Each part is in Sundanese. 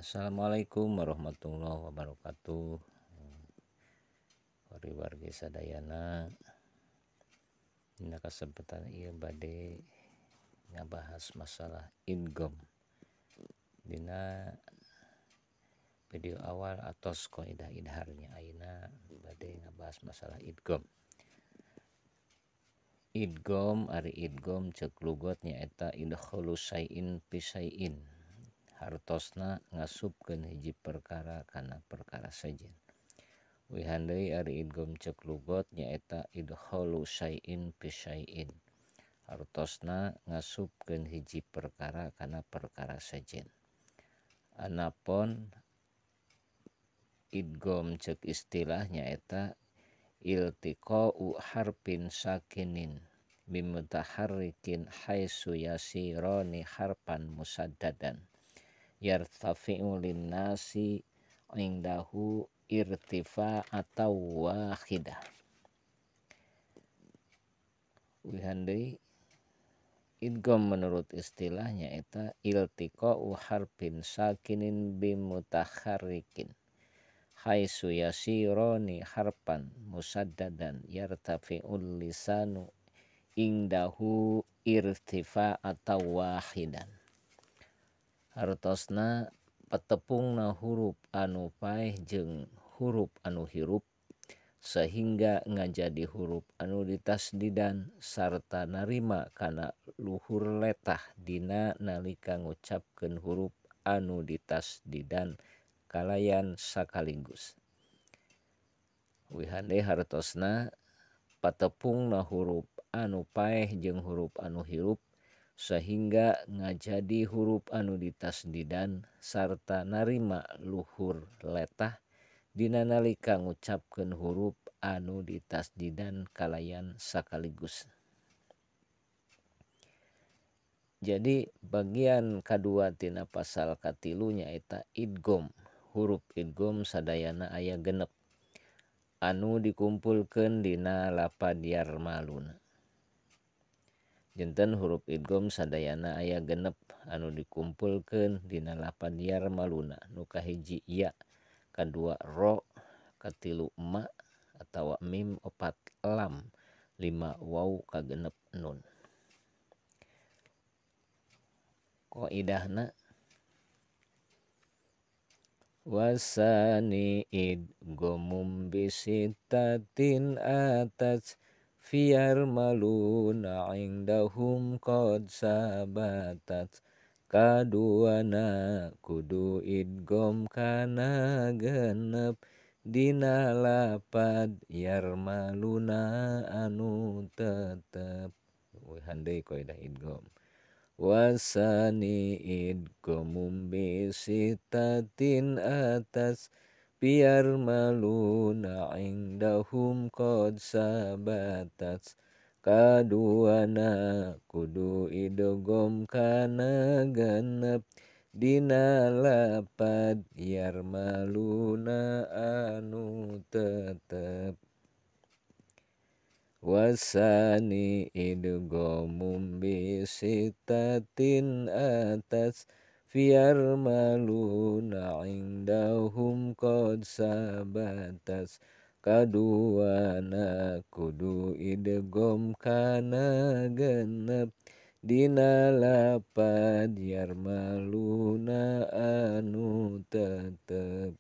Assalamualaikum warahmatullahi wabarakatuh. Ari wargi sadayana dina kasempatan ieu bade ngabahas masalah idgham. Dina video awal atos qaidah idharnya ayeuna bade ngabahas masalah idgham. Idgham ari idgham ceuk lugot nyaeta idkhalu syai'in fi syai'in. Hartosna ngasupkeun hiji perkara kana perkara sajen. Wihan deui ari idgham ceuk lugot nyaeta idkhalu syai'in fi syai'in. Hartosna ngasupkeun hiji perkara kana perkara sajen. Anapun idgham ceuk istilah nyaeta iltiqa'u harfin sakinin bimutaharrikin haitsu yasirani harfan musaddadan yartafi'u linnasi indahu irtifa'atan wahidah. Wihan deui idgham menurut istilahnya eta iltiqa'u harfin sakinin bimutaharrikin haitsu yasirani harfan musaddadan yartafi'ul lisanu indahu irtifa'atan wahidan. Hartosna patepungna huruf anu paeh jeung huruf anu hirup sehingga ngajadi huruf anu ditasdidan sarta narima kana luhur letah dina nalika ngucapkeun huruf anu ditasdidan kalayan sakaligus. Wihan deui hartosna patepungna huruf anu paeh jeung huruf anu hirup sehingga ngajadi huruf anu ditasdidan sarta narima luhur letah dina nalika ngucapkeun huruf anu ditasdidan kalayan sakaligus. Jadi bagian kadua tina pasal katilu nyaeta idgham. Huruf idgham sadayana aya genep anu dikumpulkeun dina lapad yarmaluna. Jinten huruf idgham sadayana aya genep anu dikumpulkeun dina lapad yarmaluna. Nu kahiji ya, kadua ro, katilu ma atawa mim, opat lam, lima waw, kagenep nun. Qaidahna wasani idghamum bisittatin atas fiyar maluna indahum qad sabatat. Kaduana kudu idgham kana genep dina lapad yarmaluna anu tetep. Wihan deui qaidah idgham. Wasani idghamum bisittatin atas biar maluna indahum qad sabatat. Kaduana kudu idgham kana genep dina lapad yarmaluna anu tetep. Wasani idghamum bisittatin atas fiyar maluna indahum qad sabatas. Kaduana kudu idgham kana genep dina lapad yarmaluna anu tetep.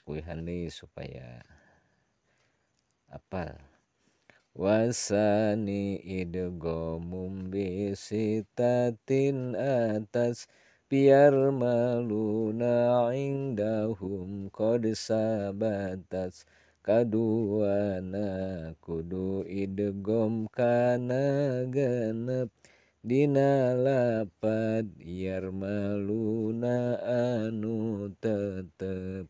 Wihan deui supaya apal. Wasani idghamum bisittatin atas biar maluna indahum qad sabatat. Kaduana kudu idgham kana genep dina lapad yarmaluna anu tetep.